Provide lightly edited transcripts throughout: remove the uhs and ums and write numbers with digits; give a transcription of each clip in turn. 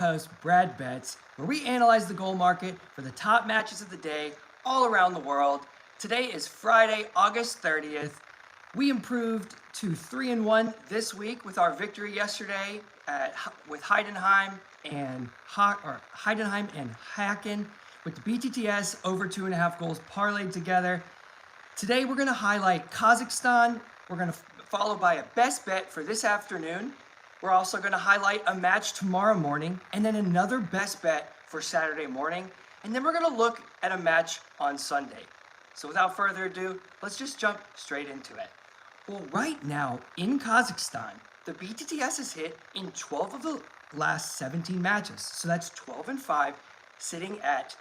host, Brad Betts, where we analyze the goal market for the top matches of the day all around the world. Today is Friday, August 30th. We improved to 3-1 this week with our victory yesterday with Heidenheim and Hacken with the BTTS over 2.5 goals parlayed together. Today we're going to highlight Kazakhstan. We're going to follow by a best bet for this afternoon. We're also going to highlight a match tomorrow morning and then another best bet for Saturday morning. And then we're going to look at a match on Sunday. So without further ado, let's just jump straight into it. Well, right now in Kazakhstan, the BTTS has hit in 12 of the last 17 matches. So that's 12-5, sitting at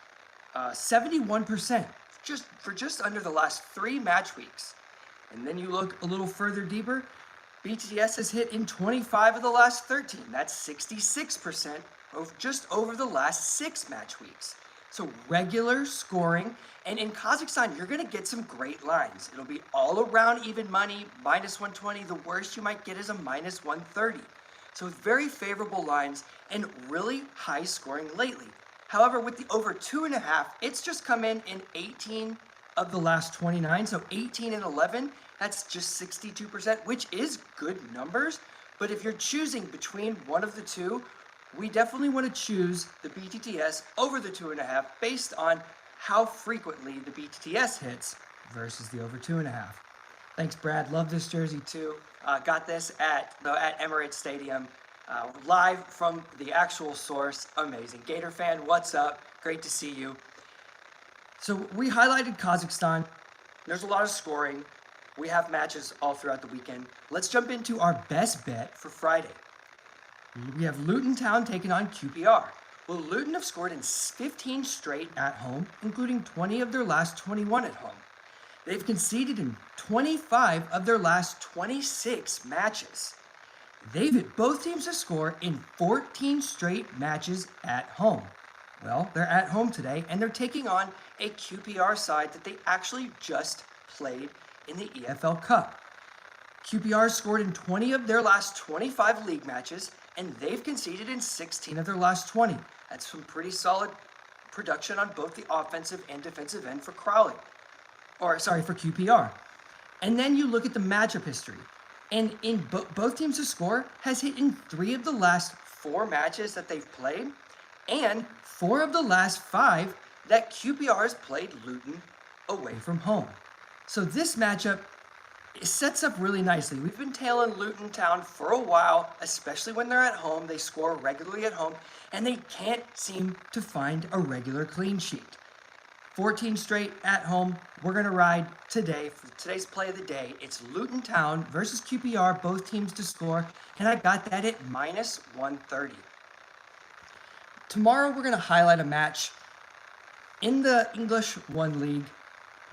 71% just under the last 3 match weeks. And then you look a little further deeper, BTTS has hit in 25 of the last 13. That's 66% just over the last 6 match weeks. So regular scoring, and in Kazakhstan, you're going to get some great lines. It'll be all around even money, -120. The worst you might get is a -130. So very favorable lines and really high scoring lately. However, with the over 2.5, it's just come in 18 of the last 29. So 18 and 11, that's just 62%, which is good numbers. But if you're choosing between one of the two, we definitely want to choose the BTTS over the 2.5 based on how frequently the BTTS hits versus the over 2.5. Thanks, Brad. Love this jersey too. Got this at Emirates Stadium, live from the actual source. Amazing. Gator fan, what's up? Great to see you. So we highlighted Kazakhstan. There's a lot of scoring. We have matches all throughout the weekend. Let's jump into our best bet for Friday. We have Luton Town taking on QPR. Well, Luton have scored in 15 straight at home, including 20 of their last 21 at home. They've conceded in 25 of their last 26 matches. They've hit both teams to score in 14 straight matches at home. Well, they're at home today, and they're taking on a QPR side that they actually just played in the EFL Cup. QPR scored in 20 of their last 25 league matches, and they've conceded in 16 of their last 20. That's some pretty solid production on both the offensive and defensive end for for QPR. And then you look at the matchup history, and in both teams to score has hit in 3 of the last 4 matches that they've played, and 4 of the last 5 that QPR has played Luton away from home. So this matchup sets up really nicely. We've been tailing Luton Town for a while, especially when they're at home. They score regularly at home, and they can't seem to find a regular clean sheet. 14 straight at home. We're going to ride today for today's play of the day. It's Luton Town versus QPR, both teams to score, and I got that at -130. Tomorrow we're going to highlight a match in the English 1 League.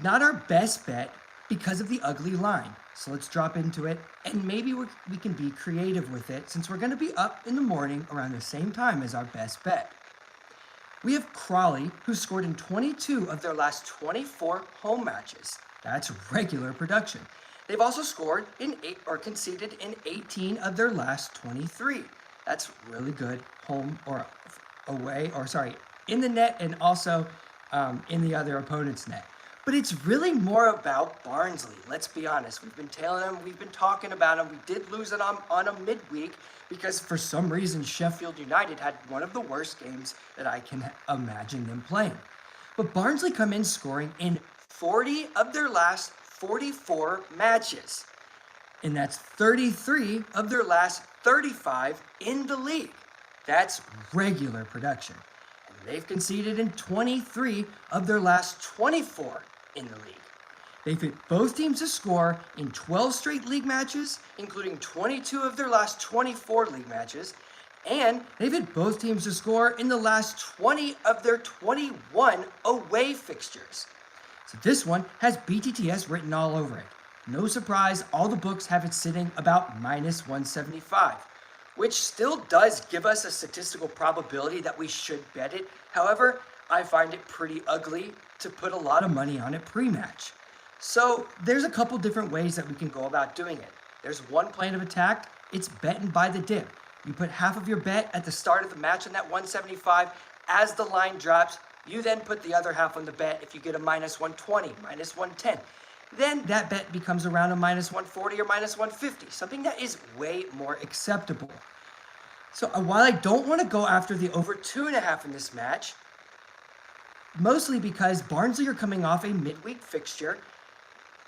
Not our best bet because of the ugly line. So let's drop into it, and maybe we can be creative with it since we're going to be up in the morning around the same time as our best bet. We have Crawley, who scored in 22 of their last 24 home matches. That's regular production. They've also scored conceded in 18 of their last 23. That's really good home or away, in the net and also in the other opponent's net. But it's really more about Barnsley. Let's be honest. We've been tailing them. We've been talking about them. We did lose it on a midweek because for some reason Sheffield United had one of the worst games that I can imagine them playing. But Barnsley come in scoring in 40 of their last 44 matches. And that's 33 of their last 35 in the league. That's regular production. And they've conceded in 23 of their last 24 in the league. They've hit both teams to score in 12 straight league matches, including 22 of their last 24 league matches, and they've hit both teams to score in the last 20 of their 21 away fixtures. So this one has BTTS written all over it. No surprise, all the books have it sitting about -175, which still does give us a statistical probability that we should bet it. However, I find it pretty ugly to put a lot of money on it pre-match. So there's a couple different ways that we can go about doing it. There's one plan of attack. It's betting by the dip. You put half of your bet at the start of the match on that 175. As the line drops, you then put the other half on the bet if you get a minus 120, minus 110. Then that bet becomes around a minus 140 or minus 150, something that is way more acceptable. So while I don't want to go after the over 2.5 in this match, mostly because Barnsley are coming off a midweek fixture,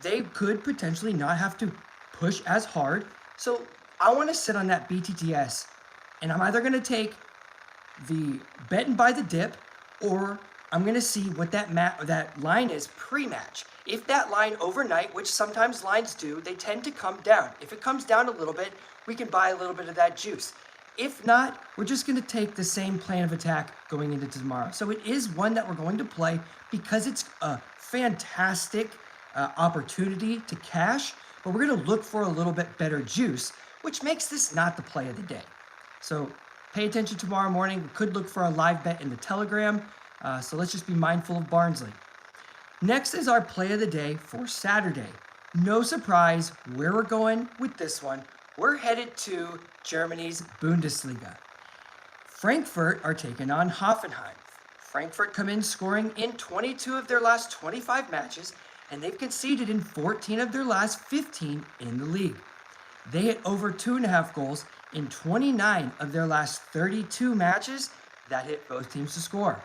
they could potentially not have to push as hard. So I want to sit on that BTTS, and I'm either going to take the bet and buy the dip, or I'm going to see what that line is pre-match. If that line overnight, which sometimes lines do, they tend to come down. If it comes down a little bit, we can buy a little bit of that juice. If not, we're just going to take the same plan of attack going into tomorrow. So it is one that we're going to play because it's a fantastic opportunity to cash, but we're going to look for a little bit better juice, which makes this not the play of the day. So pay attention tomorrow morning. We could look for a live bet in the Telegram. So let's just be mindful of Barnsley. Next is our play of the day for Saturday. No surprise where we're going with this one. We're headed to Germany's Bundesliga. Frankfurt are taking on Hoffenheim. Frankfurt come in scoring in 22 of their last 25 matches, and they've conceded in 14 of their last 15 in the league. They hit over 2.5 goals in 29 of their last 32 matches that hit both teams to score.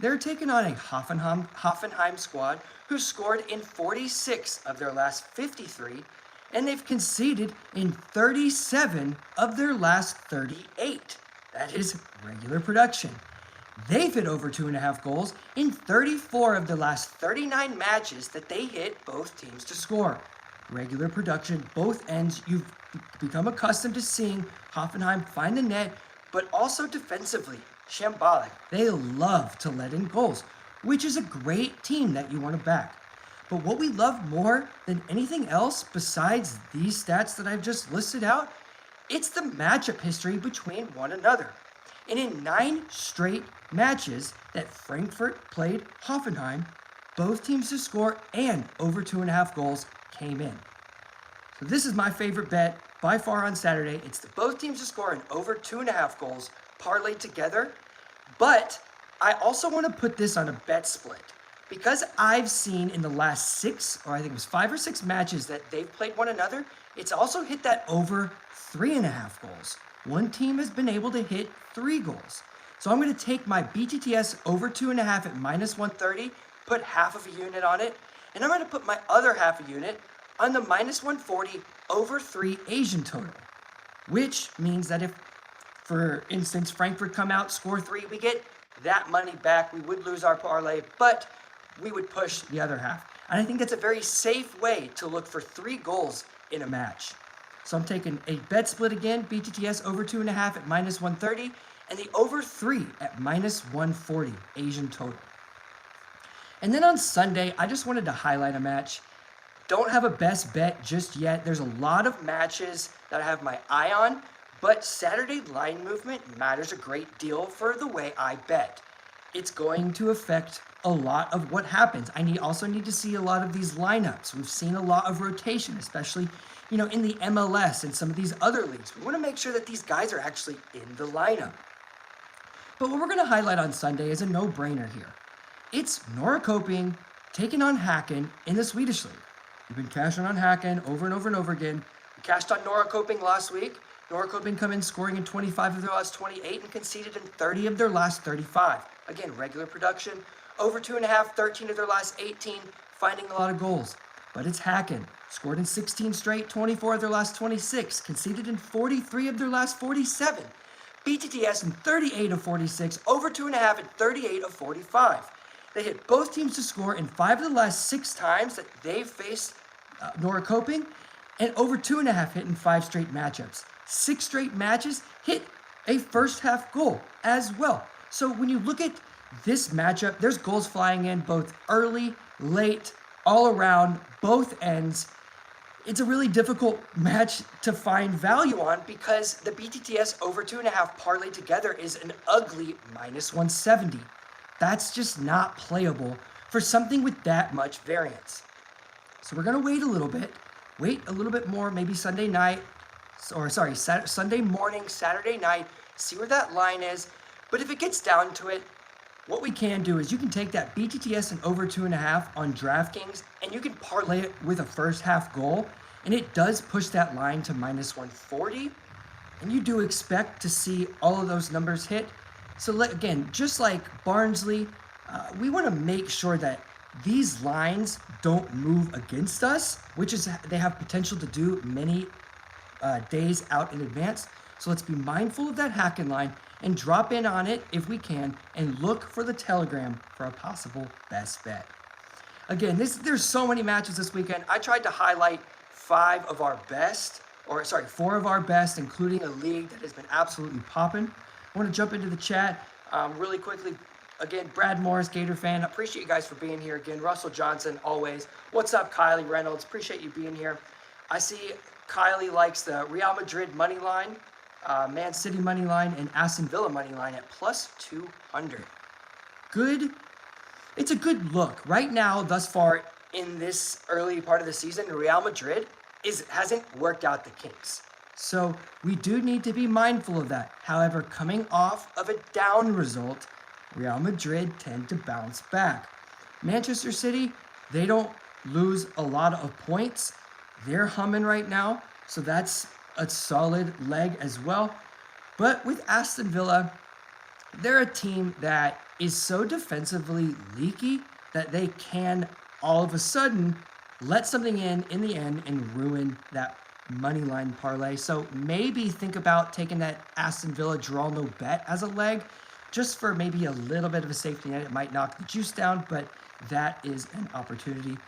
They're taking on a Hoffenheim squad who scored in 46 of their last 53, and they've conceded in 37 of their last 38. That is regular production. They've hit over 2.5 goals in 34 of the last 39 matches that they hit both teams to score. Regular production, both ends. You've become accustomed to seeing Hoffenheim find the net, but also defensively, shambolic. They love to let in goals, which is a great team that you want to back. But what we love more than anything else besides these stats that I've just listed out, it's the matchup history between one another. And in 9 straight matches that Frankfurt played Hoffenheim, both teams to score and over 2.5 goals came in. So this is my favorite bet by far on Saturday. It's the both teams to score and over 2.5 goals parlayed together. But I also want to put this on a bet split because I've seen in the last 6, or I think it was 5 or 6 matches that they've played one another, it's also hit that over 3.5 goals. One team has been able to hit 3 goals. So I'm going to take my BTTS over 2.5 at minus 130, put half of a unit on it, and I'm going to put my other half a unit on the minus 140 over 3 Asian total, which means that if, for instance, Frankfurt come out, score 3, we get that money back. We would lose our parlay, but we would push the other half. And I think that's a very safe way to look for 3 goals in a match. So I'm taking a bet split again, BTTS over 2.5 at minus 130, and the over 3 at minus 140 Asian total. And then on Sunday, I just wanted to highlight a match. Don't have a best bet just yet. There's a lot of matches that I have my eye on, but Saturday line movement matters a great deal for the way I bet. It's going to affect a lot of what happens. I also need to see a lot of these lineups. We've seen a lot of rotation, especially in the MLS and some of these other leagues. We want to make sure that these guys are actually in the lineup. But what we're going to highlight on Sunday is a no-brainer here. It's Norrköping taking on Häcken in the Swedish league. We've been cashing on Häcken over and over and over again. We cashed on Norrköping last week. Norrköping come in scoring in 25 of their last 28 and conceded in 30 of their last 35. Again, regular production. Over 2.5, 13 of their last 18, finding a lot of goals. But it's Häcken. Scored in 16 straight, 24 of their last 26, conceded in 43 of their last 47. BTTS in 38 of 46, over 2.5 and 38 of 45. They hit both teams to score in 5 of the last 6 times that they've faced Norrköping, and over 2.5 hit in 5 straight matchups. 6 straight matches hit a first half goal as well. So when you look at this matchup, there's goals flying in both early, late, all around, both ends. It's a really difficult match to find value on because the BTTS over 2.5 parlayed together is an ugly minus 170. That's just not playable for something with that much variance. So we're going to wait a little bit more, maybe Sunday night, Sunday morning, Saturday night, see where that line is. But if it gets down to it, what we can do is you can take that BTTS and over 2.5 on DraftKings, and you can parlay it with a first half goal, and it does push that line to -140. And you do expect to see all of those numbers hit. So again, just like Barnsley, we want to make sure that these lines don't move against us, which is they have potential to do many days out in advance. So let's be mindful of that Hacken line and drop in on it if we can, and look for the telegram for a possible best bet. Again, there's so many matches this weekend. I tried to highlight 4 of our best, including a league that has been absolutely popping. I want to jump into the chat really quickly. Again, Brad Morris, Gator fan. Appreciate you guys for being here again. Russell Johnson, always. What's up, Kylie Reynolds? Appreciate you being here. I see Kylie likes the Real Madrid money line, Man City money line, and Aston Villa money line at +200. Good. It's a good look. Right now, thus far in this early part of the season, Real Madrid hasn't worked out the kinks. So we do need to be mindful of that. However, coming off of a down result, Real Madrid tend to bounce back. Manchester City, they don't lose a lot of points. They're humming right now, so that's a solid leg as well. But with Aston Villa, they're a team that is so defensively leaky that they can all of a sudden let something in the end and ruin that money line parlay. So maybe think about taking that Aston Villa draw no bet as a leg, just for maybe a little bit of a safety net. It might knock the juice down, but that is an opportunity.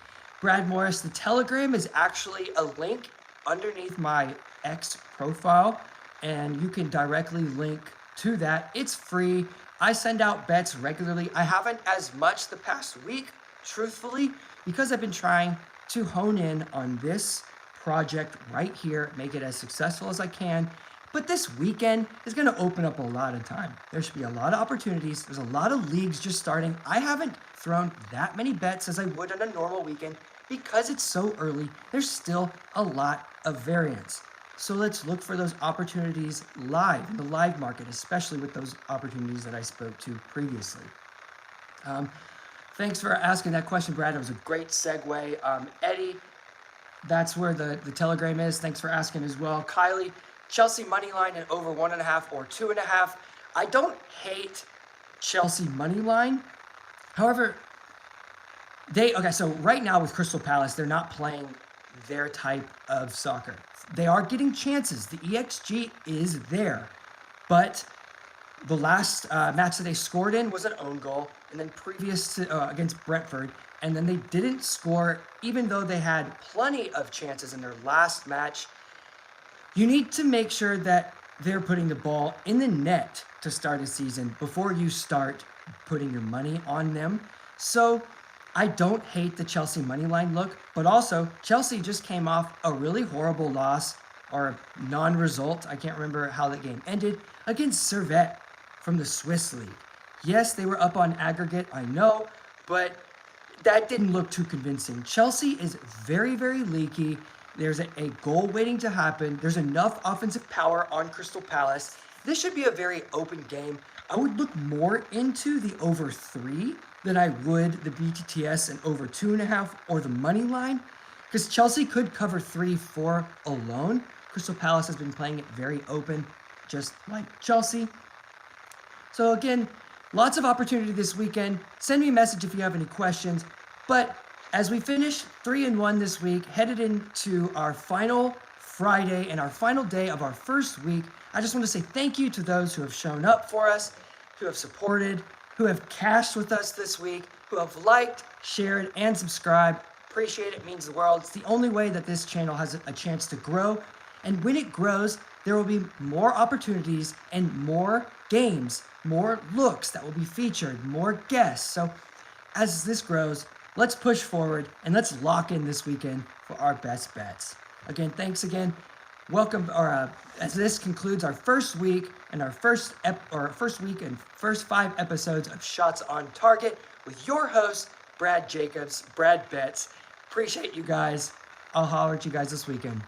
Brad Morris, the Telegram is actually a link underneath my X profile, and you can directly link to that. It's free. I send out bets regularly. I haven't as much the past week, truthfully, because I've been trying to hone in on this project right here, make it as successful as I can. But this weekend is going to open up a lot of time. There should be a lot of opportunities. There's a lot of leagues just starting. I haven't thrown that many bets as I would on a normal weekend because it's so early. There's still a lot of variance. So let's look for those opportunities live in the live market, especially with those opportunities that I spoke to previously. Thanks for asking that question, Brad. It was a great segue. Eddie, that's where the Telegram is. Thanks for asking as well. Kylie, Chelsea money line at over 1.5 or 2.5. I don't hate Chelsea money line. However, so right now with Crystal Palace, they're not playing their type of soccer. They are getting chances. The EXG is there, but the last match that they scored in was an own goal, and then previous to against Brentford, and then they didn't score even though they had plenty of chances in their last match. You need to make sure that they're putting the ball in the net to start a season before you start putting your money on them. So I don't hate the Chelsea money line look, but also Chelsea just came off a really horrible loss or non-result. I can't remember how the game ended against Servette from the Swiss league. Yes, they were up on aggregate, I know, but that didn't look too convincing. Chelsea is very, very leaky. There's a goal waiting to happen. There's enough offensive power on Crystal Palace. This should be a very open game. I would look more into the over 3 than I would the BTTS and over 2.5 or the money line, because Chelsea could cover 3-4 alone. Crystal Palace has been playing it very open, just like Chelsea. So again, lots of opportunity this weekend. Send me a message if you have any questions. But as we finish 3-1 this week, headed into our final Friday and our final day of our first week, I just want to say thank you to those who have shown up for us, who have supported, who have cashed with us this week, who have liked, shared, and subscribed. Appreciate it. It means the world. It's the only way that this channel has a chance to grow. And when it grows, there will be more opportunities and more games, more looks that will be featured, more guests. So as this grows, let's push forward and let's lock in this weekend for our best bets. Again, thanks again. Welcome, as this concludes our first week and our first week and first 5 episodes of Shots on Target with your host, Brad Jacobs, Brad Betts. Appreciate you guys. I'll holler at you guys this weekend.